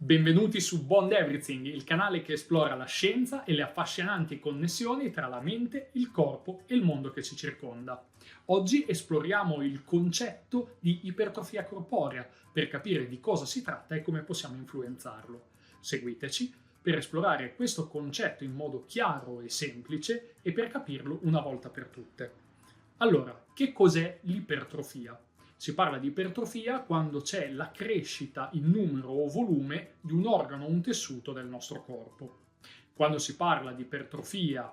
Benvenuti su Bond Everything, il canale che esplora la scienza e le affascinanti connessioni tra la mente, il corpo e il mondo che ci circonda. Oggi esploriamo il concetto di ipertrofia corporea per capire di cosa si tratta e come possiamo influenzarlo. Seguiteci per esplorare questo concetto in modo chiaro e semplice e per capirlo una volta per tutte. Allora, che cos'è l'ipertrofia? Si parla di ipertrofia quando c'è la crescita in numero o volume di un organo o un tessuto del nostro corpo. Quando si parla di ipertrofia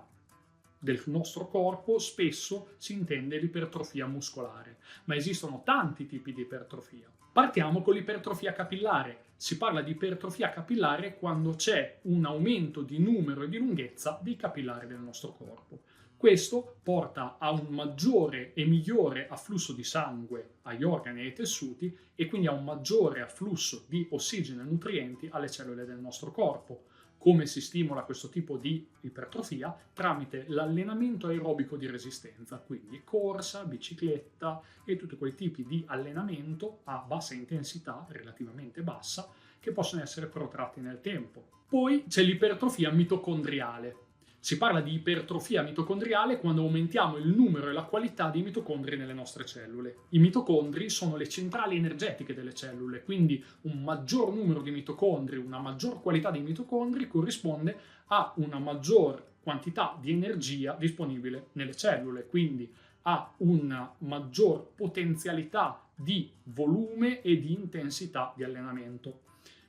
del nostro corpo, spesso si intende l'ipertrofia muscolare, ma esistono tanti tipi di ipertrofia. Partiamo con l'ipertrofia capillare. Si parla di ipertrofia capillare quando c'è un aumento di numero e di lunghezza dei capillari del nostro corpo. Questo porta a un maggiore e migliore afflusso di sangue agli organi e ai tessuti e quindi a un maggiore afflusso di ossigeno e nutrienti alle cellule del nostro corpo. Come si stimola questo tipo di ipertrofia? Tramite l'allenamento aerobico di resistenza, quindi corsa, bicicletta e tutti quei tipi di allenamento a bassa intensità, relativamente bassa, che possono essere protratti nel tempo. Poi c'è l'ipertrofia mitocondriale. Si parla di ipertrofia mitocondriale quando aumentiamo il numero e la qualità dei mitocondri nelle nostre cellule. I mitocondri sono le centrali energetiche delle cellule, quindi un maggior numero di mitocondri, una maggior qualità dei mitocondri corrisponde a una maggior quantità di energia disponibile nelle cellule, quindi a una maggior potenzialità di volume e di intensità di allenamento.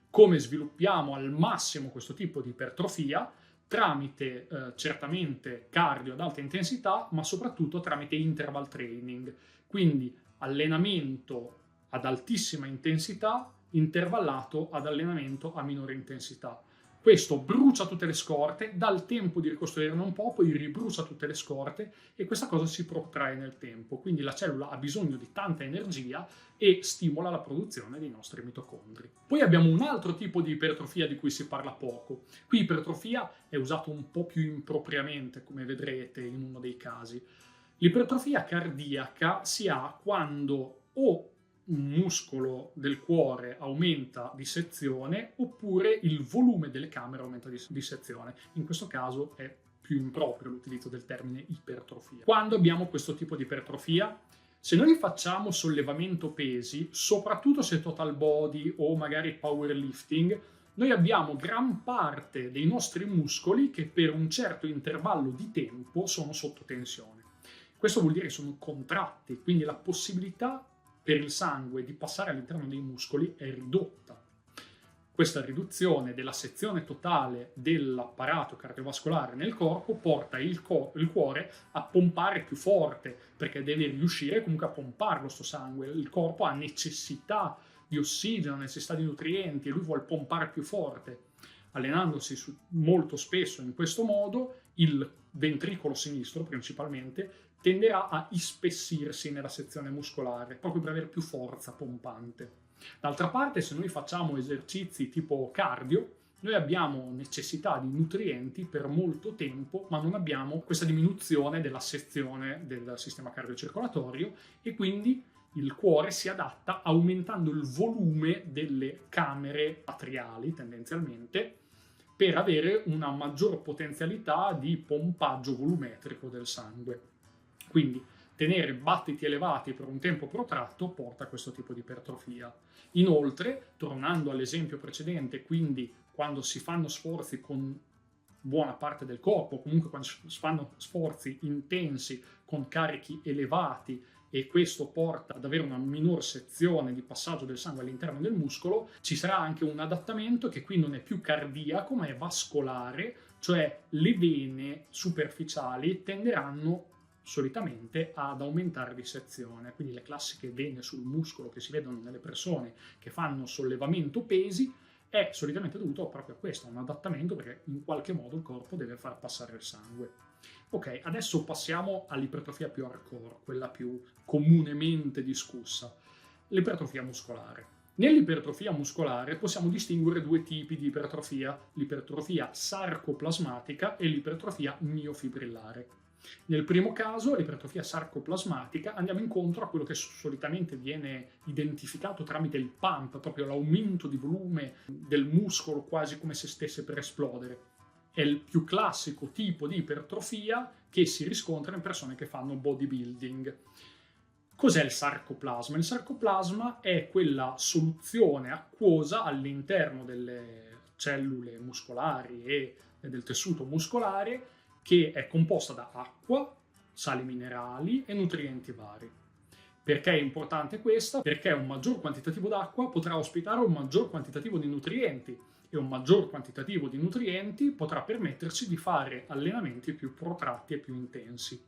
Come sviluppiamo al massimo questo tipo di ipertrofia? Tramite certamente cardio ad alta intensità, ma soprattutto tramite interval training, quindi allenamento ad altissima intensità intervallato ad allenamento a minore intensità. Questo brucia tutte le scorte, dà il tempo di ricostruirne un po', poi ribrucia tutte le scorte e questa cosa si protrae nel tempo. Quindi la cellula ha bisogno di tanta energia e stimola la produzione dei nostri mitocondri. Poi abbiamo un altro tipo di ipertrofia di cui si parla poco. Qui ipertrofia è usato un po' più impropriamente, come vedrete in uno dei casi. L'ipertrofia cardiaca si ha quando o un muscolo del cuore aumenta di sezione oppure il volume delle camere aumenta di sezione. In questo caso è più improprio l'utilizzo del termine ipertrofia. Quando abbiamo questo tipo di ipertrofia, se noi facciamo sollevamento pesi, soprattutto se total body o magari powerlifting, noi abbiamo gran parte dei nostri muscoli che per un certo intervallo di tempo sono sotto tensione. Questo vuol dire che sono contratti, quindi la possibilità per il sangue di passare all'interno dei muscoli è ridotta. Questa riduzione della sezione totale dell'apparato cardiovascolare nel corpo porta il cuore a pompare più forte, perché deve riuscire comunque a pomparlo sto sangue. Il corpo ha necessità di ossigeno, necessità di nutrienti e lui vuole pompare più forte. Allenandosi molto spesso in questo modo, il ventricolo sinistro principalmente tenderà a ispessirsi nella sezione muscolare, proprio per avere più forza pompante. D'altra parte, se noi facciamo esercizi tipo cardio, noi abbiamo necessità di nutrienti per molto tempo, ma non abbiamo questa diminuzione della sezione del sistema cardiocircolatorio e quindi il cuore si adatta aumentando il volume delle camere atriali, tendenzialmente, per avere una maggior potenzialità di pompaggio volumetrico del sangue. Quindi tenere battiti elevati per un tempo protratto porta a questo tipo di ipertrofia. Inoltre, tornando all'esempio precedente, quindi quando si fanno sforzi con buona parte del corpo, comunque quando si fanno sforzi intensi con carichi elevati e questo porta ad avere una minor sezione di passaggio del sangue all'interno del muscolo, ci sarà anche un adattamento che qui non è più cardiaco ma è vascolare, cioè le vene superficiali tenderanno solitamente ad aumentare di sezione, quindi le classiche vene sul muscolo che si vedono nelle persone che fanno sollevamento pesi è solitamente dovuto proprio a questo, a un adattamento perché in qualche modo il corpo deve far passare il sangue. Ok, adesso passiamo all'ipertrofia più hardcore, quella più comunemente discussa, l'ipertrofia muscolare. Nell'ipertrofia muscolare possiamo distinguere due tipi di ipertrofia, l'ipertrofia sarcoplasmatica e l'ipertrofia miofibrillare. Nel primo caso, l'ipertrofia sarcoplasmatica, andiamo incontro a quello che solitamente viene identificato tramite il pump, proprio l'aumento di volume del muscolo quasi come se stesse per esplodere. È il più classico tipo di ipertrofia che si riscontra in persone che fanno bodybuilding. Cos'è il sarcoplasma? Il sarcoplasma è quella soluzione acquosa all'interno delle cellule muscolari e del tessuto muscolare che è composta da acqua, sali minerali e nutrienti vari. Perché è importante questa? Perché un maggior quantitativo d'acqua potrà ospitare un maggior quantitativo di nutrienti e un maggior quantitativo di nutrienti potrà permetterci di fare allenamenti più protratti e più intensi.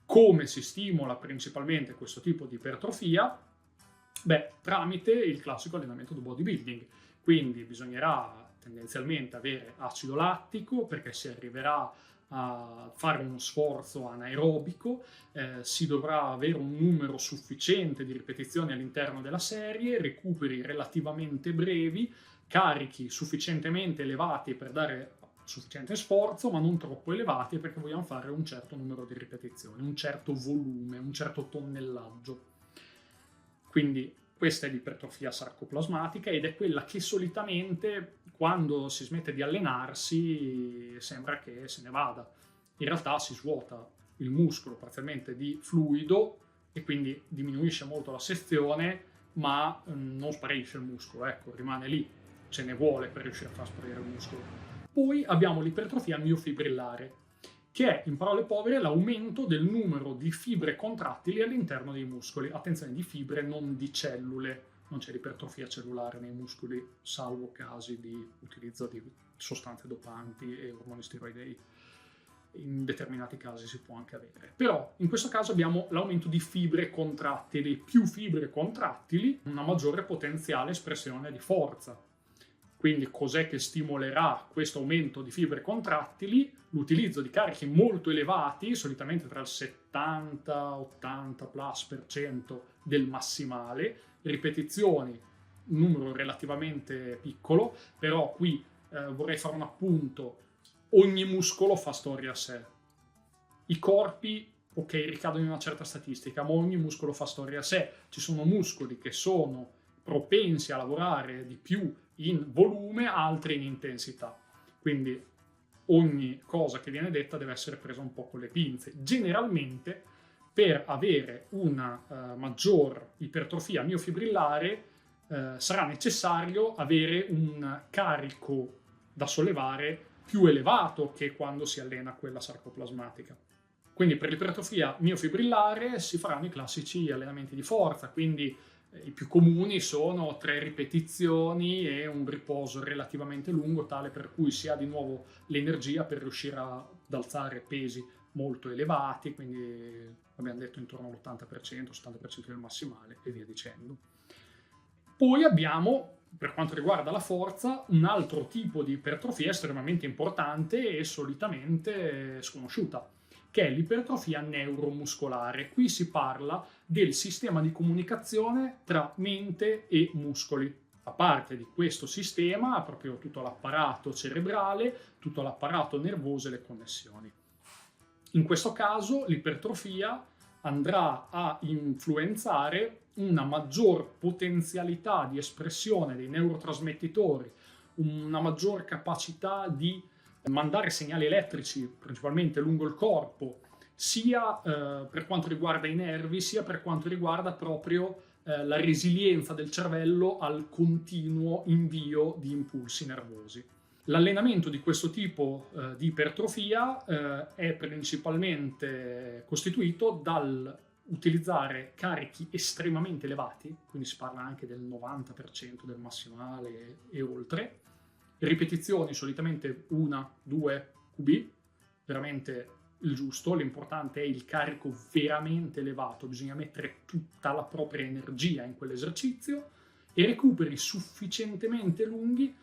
Come si stimola principalmente questo tipo di ipertrofia? Beh, tramite il classico allenamento di bodybuilding. Quindi bisognerà tendenzialmente avere acido lattico perché si arriverà a fare uno sforzo anaerobico, si dovrà avere un numero sufficiente di ripetizioni all'interno della serie, recuperi relativamente brevi, carichi sufficientemente elevati per dare sufficiente sforzo, ma non troppo elevati perché vogliamo fare un certo numero di ripetizioni, un certo volume, un certo tonnellaggio. Quindi questa è l'ipertrofia sarcoplasmatica ed è quella che solitamente quando si smette di allenarsi sembra che se ne vada. In realtà si svuota il muscolo parzialmente di fluido e quindi diminuisce molto la sezione, ma non sparisce il muscolo, ecco, rimane lì, ce ne vuole per riuscire a far sparire il muscolo. Poi abbiamo l'ipertrofia miofibrillare, che è, in parole povere, l'aumento del numero di fibre contrattili all'interno dei muscoli. Attenzione, di fibre, non di cellule. Non c'è l'ipertrofia cellulare nei muscoli, salvo casi di utilizzo di sostanze dopanti e ormoni steroidei. In determinati casi si può anche avere. Però in questo caso abbiamo l'aumento di fibre contrattili. Più fibre contrattili, una maggiore potenziale espressione di forza. Quindi cos'è che stimolerà questo aumento di fibre contrattili? L'utilizzo di carichi molto elevati, solitamente tra il 70-80% del massimale, ripetizioni, un numero relativamente piccolo, però qui vorrei fare un appunto, ogni muscolo fa storia a sé. I corpi, ok, ricadono in una certa statistica, ma ogni muscolo fa storia a sé. Ci sono muscoli che sono propensi a lavorare di più in volume, altri in intensità. Quindi ogni cosa che viene detta deve essere presa un po' con le pinze. Generalmente, per avere una maggior ipertrofia miofibrillare, sarà necessario avere un carico da sollevare più elevato che quando si allena quella sarcoplasmatica. Quindi per l'ipertrofia miofibrillare si faranno i classici allenamenti di forza, quindi i più comuni sono 3 ripetizioni e un riposo relativamente lungo, tale per cui si ha di nuovo l'energia per riuscire ad alzare pesi molto elevati, quindi abbiamo detto intorno all'80%, 70% del massimale e via dicendo. Poi abbiamo, per quanto riguarda la forza, un altro tipo di ipertrofia estremamente importante e solitamente sconosciuta, che è l'ipertrofia neuromuscolare. Qui si parla del sistema di comunicazione tra mente e muscoli. A parte di questo sistema, proprio tutto l'apparato cerebrale, tutto l'apparato nervoso e le connessioni. In questo caso l'ipertrofia andrà a influenzare una maggior potenzialità di espressione dei neurotrasmettitori, una maggior capacità di mandare segnali elettrici principalmente lungo il corpo, sia per quanto riguarda i nervi, sia per quanto riguarda proprio la resilienza del cervello al continuo invio di impulsi nervosi. L'allenamento di questo tipo di ipertrofia è principalmente costituito dal utilizzare carichi estremamente elevati, quindi si parla anche del 90% del massimale e oltre, ripetizioni solitamente 1-2 QB, veramente il giusto, l'importante è il carico veramente elevato, bisogna mettere tutta la propria energia in quell'esercizio e recuperi sufficientemente lunghi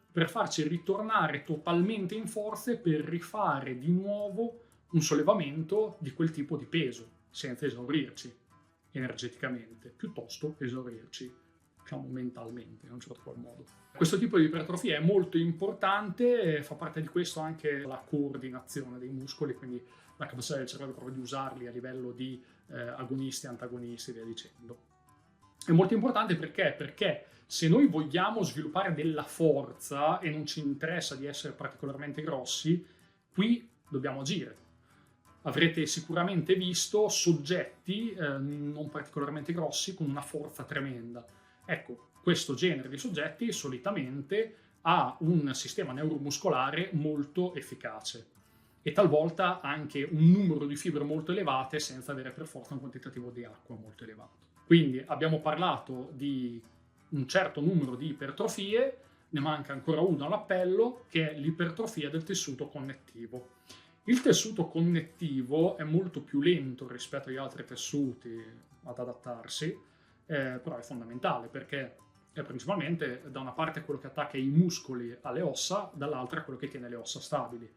per farci ritornare totalmente in forze per rifare di nuovo un sollevamento di quel tipo di peso, senza esaurirci energeticamente, piuttosto esaurirci diciamo mentalmente in un certo qual modo. Questo tipo di ipertrofia è molto importante, fa parte di questo anche la coordinazione dei muscoli, quindi la capacità del cervello proprio di usarli a livello di agonisti, antagonisti e via dicendo. È molto importante perché se noi vogliamo sviluppare della forza e non ci interessa di essere particolarmente grossi, qui dobbiamo agire. Avrete sicuramente visto soggetti non particolarmente grossi con una forza tremenda. Ecco, questo genere di soggetti solitamente ha un sistema neuromuscolare molto efficace e talvolta anche un numero di fibre molto elevate senza avere per forza un quantitativo di acqua molto elevato. Quindi abbiamo parlato di un certo numero di ipertrofie, ne manca ancora una all'appello, che è l'ipertrofia del tessuto connettivo. Il tessuto connettivo è molto più lento rispetto agli altri tessuti ad adattarsi, però è fondamentale perché è principalmente da una parte quello che attacca i muscoli alle ossa, dall'altra quello che tiene le ossa stabili.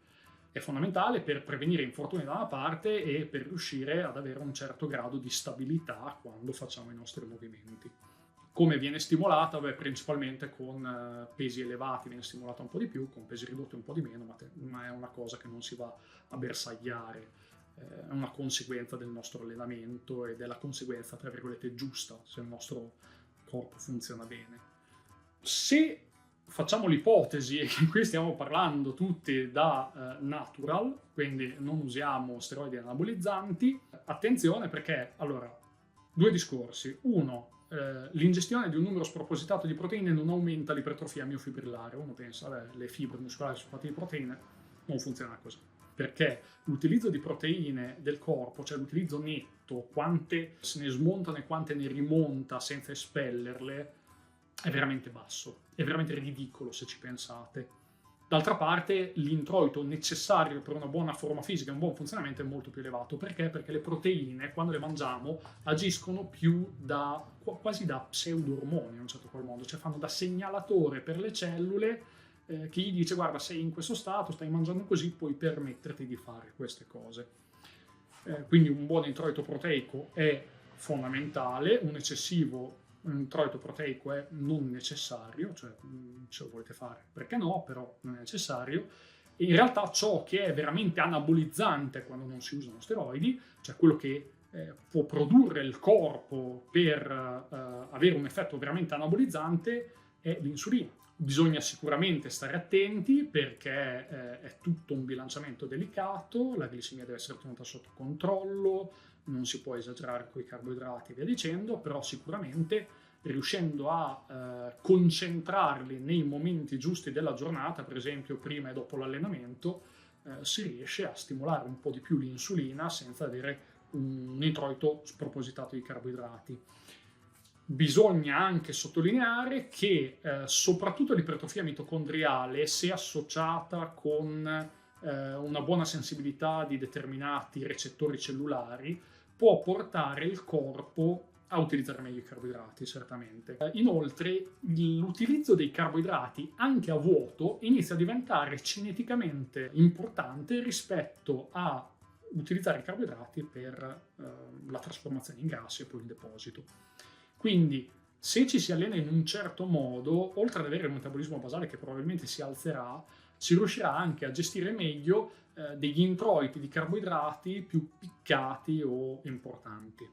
È fondamentale per prevenire infortuni da una parte e per riuscire ad avere un certo grado di stabilità quando facciamo i nostri movimenti. Come viene stimolata? Beh, principalmente con pesi elevati viene stimolata un po' di più, con pesi ridotti un po' di meno, ma è una cosa che non si va a bersagliare, è una conseguenza del nostro allenamento ed è la conseguenza, tra virgolette, giusta se il nostro corpo funziona bene. Se facciamo l'ipotesi che qui stiamo parlando tutti da natural, quindi non usiamo steroidi anabolizzanti, attenzione perché, allora, due discorsi. Uno, l'ingestione di un numero spropositato di proteine non aumenta l'ipertrofia miofibrillare. Uno pensa, le fibre muscolari sono fatte di proteine, non funziona così. Perché l'utilizzo di proteine del corpo, cioè l'utilizzo netto, quante se ne smontano e quante ne rimonta senza espellerle, è veramente basso, è veramente ridicolo se ci pensate. D'altra parte l'introito necessario per una buona forma fisica e un buon funzionamento è molto più elevato. Perché? Perché le proteine, quando le mangiamo, agiscono più quasi da pseudo-ormoni in un certo qual modo, cioè fanno da segnalatore per le cellule che gli dice guarda sei in questo stato, stai mangiando così, puoi permetterti di fare queste cose. Quindi un buon introito proteico è fondamentale, un eccessivo introito proteico è non necessario, cioè se lo volete fare perché no, però non è necessario. E in realtà ciò che è veramente anabolizzante quando non si usano steroidi, cioè quello che può produrre il corpo per avere un effetto veramente anabolizzante, è l'insulina. Bisogna sicuramente stare attenti perché è tutto un bilanciamento delicato, la glicemia deve essere tenuta sotto controllo, non si può esagerare con i carboidrati e via dicendo, però sicuramente riuscendo a concentrarli nei momenti giusti della giornata, per esempio prima e dopo l'allenamento, si riesce a stimolare un po' di più l'insulina senza avere un introito spropositato di carboidrati. Bisogna anche sottolineare che soprattutto l'ipertrofia mitocondriale, se associata con una buona sensibilità di determinati recettori cellulari, può portare il corpo a utilizzare meglio i carboidrati, certamente. Inoltre, l'utilizzo dei carboidrati anche a vuoto inizia a diventare cineticamente importante rispetto a utilizzare i carboidrati per la trasformazione in grassi e poi il deposito. Quindi, se ci si allena in un certo modo, oltre ad avere il metabolismo basale che probabilmente si alzerà, si riuscirà anche a gestire meglio degli introiti di carboidrati più piccati o importanti.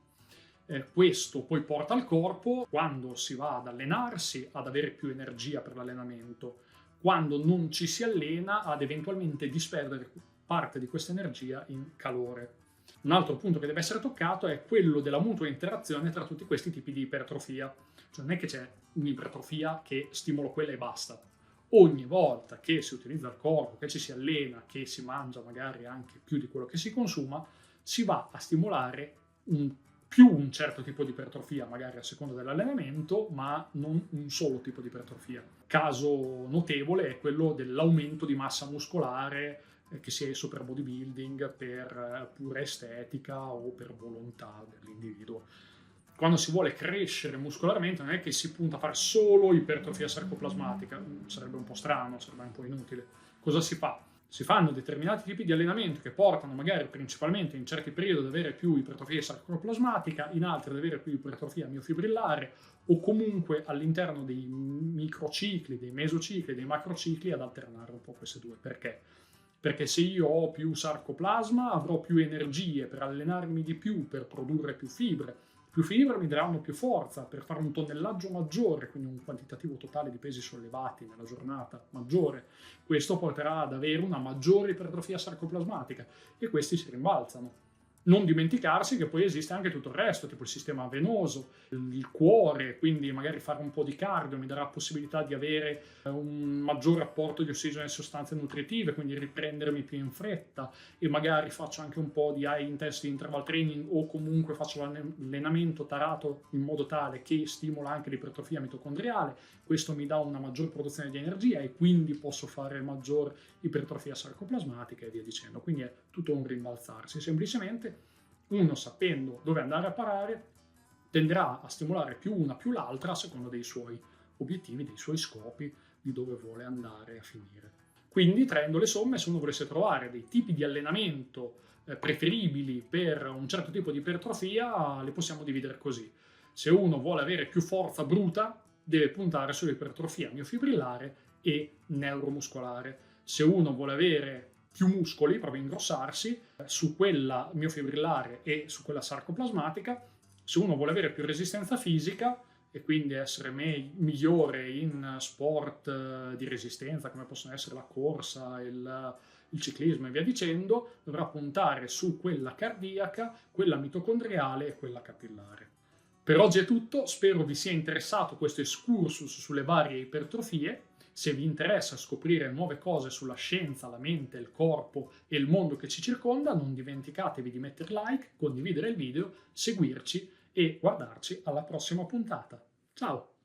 Questo poi porta il corpo, quando si va ad allenarsi, ad avere più energia per l'allenamento, quando non ci si allena, ad eventualmente disperdere parte di questa energia in calore. Un altro punto che deve essere toccato è quello della mutua interazione tra tutti questi tipi di ipertrofia. Cioè non è che c'è un'ipertrofia che stimola quella e basta. Ogni volta che si utilizza il corpo, che ci si allena, che si mangia magari anche più di quello che si consuma, si va a stimolare un certo tipo di ipertrofia, magari a seconda dell'allenamento, ma non un solo tipo di ipertrofia. Caso notevole è quello dell'aumento di massa muscolare, che sia esso per bodybuilding, per pura estetica o per volontà dell'individuo. Quando si vuole crescere muscolarmente non è che si punta a fare solo ipertrofia sarcoplasmatica, sarebbe un po' strano, sarebbe un po' inutile. Cosa si fa? Si fanno determinati tipi di allenamento che portano magari principalmente in certi periodi ad avere più ipertrofia sarcoplasmatica, in altri ad avere più ipertrofia miofibrillare, o comunque all'interno dei microcicli, dei mesocicli, dei macrocicli ad alternare un po' queste due. Perché? Perché se io ho più sarcoplasma avrò più energie per allenarmi di più, per produrre più fibre. Più fibre mi daranno più forza per fare un tonnellaggio maggiore, quindi un quantitativo totale di pesi sollevati nella giornata maggiore. Questo porterà ad avere una maggiore ipertrofia sarcoplasmatica e questi si rimbalzano. Non dimenticarsi che poi esiste anche tutto il resto, tipo il sistema venoso, il cuore, quindi magari fare un po' di cardio mi darà la possibilità di avere un maggiore apporto di ossigeno e sostanze nutritive, quindi riprendermi più in fretta, e magari faccio anche un po' di high intensity interval training o comunque faccio l'allenamento tarato in modo tale che stimola anche l'ipertrofia mitocondriale. Questo mi dà una maggior produzione di energia e quindi posso fare maggior ipertrofia sarcoplasmatica e via dicendo. Quindi è tutto un rimbalzarsi. Semplicemente uno, sapendo dove andare a parare, tenderà a stimolare più una più l'altra a seconda dei suoi obiettivi, dei suoi scopi, di dove vuole andare a finire. Quindi, traendo le somme, se uno volesse trovare dei tipi di allenamento preferibili per un certo tipo di ipertrofia, le possiamo dividere così. Se uno vuole avere più forza bruta, deve puntare sull'ipertrofia miofibrillare e neuromuscolare. Se uno vuole avere più muscoli, proprio ingrossarsi, su quella miofibrillare e su quella sarcoplasmatica. Se uno vuole avere più resistenza fisica e quindi essere migliore in sport di resistenza, come possono essere la corsa, il ciclismo e via dicendo, dovrà puntare su quella cardiaca, quella mitocondriale e quella capillare. Per oggi è tutto, spero vi sia interessato questo excursus sulle varie ipertrofie. Se vi interessa scoprire nuove cose sulla scienza, la mente, il corpo e il mondo che ci circonda, non dimenticatevi di mettere like, condividere il video, seguirci e guardarci alla prossima puntata. Ciao!